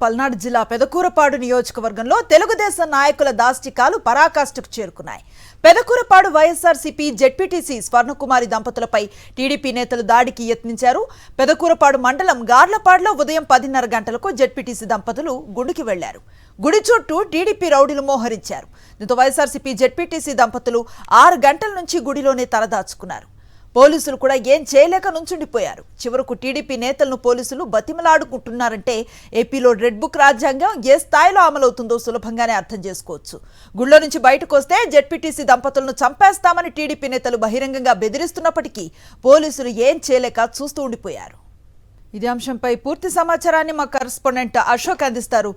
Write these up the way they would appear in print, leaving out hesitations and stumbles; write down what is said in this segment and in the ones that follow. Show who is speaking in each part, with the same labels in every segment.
Speaker 1: పల్నాడు జిల్లా పెదకూరపాడు నియోజకవర్గంలో తెలుగుదేశం నాయకుల దాష్టికాలు పరాకాష్ఠకు చేరుకున్నాయి. పెదకూరపాడు వైఎస్ఆర్సీపీ జెడ్పీటీసీ స్వర్ణకుమారి దంపతులపై టీడీపీ నేతలు దాడికి యత్నించారు. పెదకూరపాడు మండలం గార్లపాడులో ఉదయం 10:30 గంటలకు జెడ్పీటీసీ దంపతులు గుడికి వెళ్లారు. గుడి చుట్టూ టీడీపీ రౌడీలు మోహరించారు. దీంతో వైఎస్ఆర్సీపీ జెడ్పీటీసీ దంపతులు 6 గంటల నుంచి గుడిలోనే తలదాచుకున్నారు. పోలీసులు కూడా ఏం చేయలేక నుంచుండిపోయారు. చివరకు టీడీపీ నేతలను పోలీసులు బతిమలాడుకుంటున్నారంటే ఏపీలో రెడ్ బుక్ రాజ్యాంగం ఏ స్థాయిలో అమలవుతుందో సులభంగానే అర్థం చేసుకోవచ్చు. గుళ్ళో నుంచి బయటకు వస్తే జెడ్పీటీసీ దంపతులను చంపేస్తామని టీడీపీ నేతలు బహిరంగంగా బెదిరిస్తున్నప్పటికీ పోలీసులు ఏం చేయలేక చూస్తూ ఉండిపోయారు. ఇదే అంశంపై పూర్తి సమాచారాన్ని మా కరెస్పాండెంట్ అశోక్ అందిస్తారు.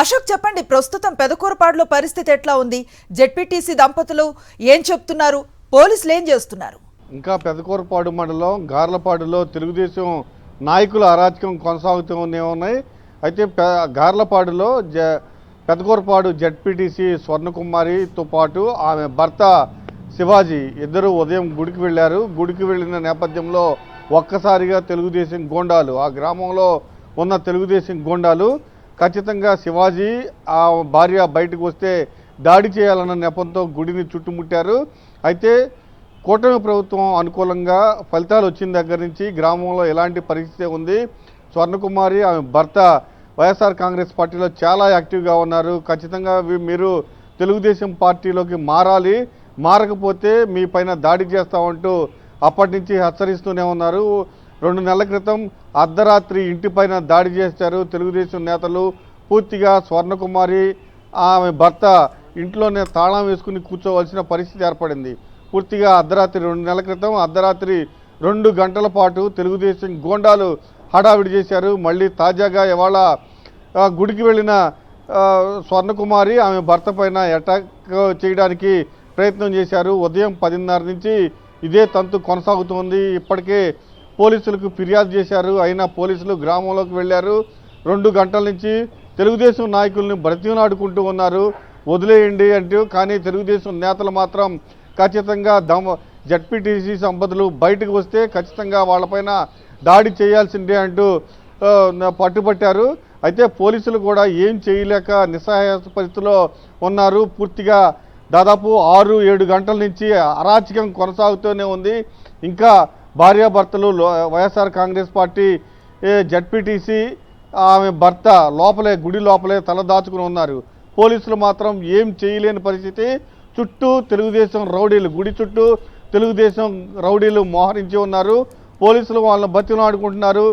Speaker 1: అశోక్, చెప్పండి, ప్రస్తుతం పెదకూరపాడులో పరిస్థితి ఎట్లా ఉంది? జెడ్పీటీసీ దంపతులు ఏం చెప్తున్నారు? పోలీసులు ఏం చేస్తున్నారు?
Speaker 2: ఇంకా పెదకూరపాడు మండలం గార్లపాడులో తెలుగుదేశం నాయకుల అరాచకం కొనసాగుతూనే ఉన్నాయి. అయితే గార్లపాడులో పెదకూరపాడు జెడ్పీటీసీ స్వర్ణకుమారితో పాటు ఆమె భర్త శివాజీ ఇద్దరు ఉదయం గుడికి వెళ్ళారు. గుడికి వెళ్ళిన నేపథ్యంలో ఒక్కసారిగా తెలుగుదేశం గోండాలు, ఆ గ్రామంలో ఉన్న తెలుగుదేశం గోండాలు ఖచ్చితంగా శివాజీ ఆ భార్య బయటకు వస్తే దాడి చేయాలన్న నెపంతో గుడిని చుట్టుముట్టారు. అయితే కూటమి ప్రభుత్వం అనుకూలంగా ఫలితాలు వచ్చిన దగ్గర నుంచి గ్రామంలో ఎలాంటి పరిస్థితి ఉంది. స్వర్ణకుమారి ఆమె భర్త వైఎస్ఆర్ కాంగ్రెస్ పార్టీలో చాలా యాక్టివ్గా ఉన్నారు. ఖచ్చితంగా మీరు తెలుగుదేశం పార్టీలోకి మారాలి, మారకపోతే మీ పైన దాడి చేస్తామంటూ అప్పటి నుంచి హెచ్చరిస్తూనే ఉన్నారు. 2 నెలల క్రితం అర్ధరాత్రి ఇంటిపైన దాడి చేశారు తెలుగుదేశం నేతలు. పూర్తిగా స్వర్ణకుమారి ఆమె భర్త ఇంట్లోనే తాళం వేసుకుని కూర్చోవలసిన పరిస్థితి ఏర్పడింది. పూర్తిగా అర్ధరాత్రి 2 నెలల క్రితం అర్ధరాత్రి 2 గంటల పాటు తెలుగుదేశం గోండాలు హడావిడి చేశారు. మళ్ళీ తాజాగా ఇవాళ గుడికి వెళ్ళిన స్వర్ణకుమారి ఆమె భర్త పైన అటాక్ చేయడానికి ప్రయత్నం చేశారు. ఉదయం 10:30 నుంచి ఇదే తంతు కొనసాగుతోంది. ఇప్పటికే పోలీసులకు ఫిర్యాదు చేశారు. అయినా పోలీసులు గ్రామంలోకి వెళ్ళారు. 2 గంటల నుంచి తెలుగుదేశం నాయకుల్ని బ్రతిమలాడుకుంటూ ఉన్నారు, వదిలేయండి అంటూ. కానీ తెలుగుదేశం నేతలు మాత్రం ఖచ్చితంగా జెడ్పీటీసీ సంపదలు బయటకు వస్తే ఖచ్చితంగా వాళ్ళపైన దాడి చేయాల్సిందే అంటూ పట్టుబట్టారు. అయితే పోలీసులు కూడా ఏం చేయలేక నిస్సహాయ పరిస్థితిలో ఉన్నారు. పూర్తిగా దాదాపు 6-7 గంటల నుంచి అరాచకం కొనసాగుతూనే ఉంది. ఇంకా భార్యాభర్తలు వైఎస్ఆర్ కాంగ్రెస్ పార్టీ జెడ్పీటీసీ ఆమె భర్త లోపలే గుడి లోపలే తలదాచుకుని ఉన్నారు. పోలీసులు మాత్రం ఏం చేయలేని పరిస్థితి. చుట్టూ తెలుగుదేశం రౌడీలు, గుడి చుట్టూ తెలుగుదేశం రౌడీలు మోహరించి ఉన్నారు. పోలీసులు వాళ్ళని బతిమలాడుకుంటున్నారు.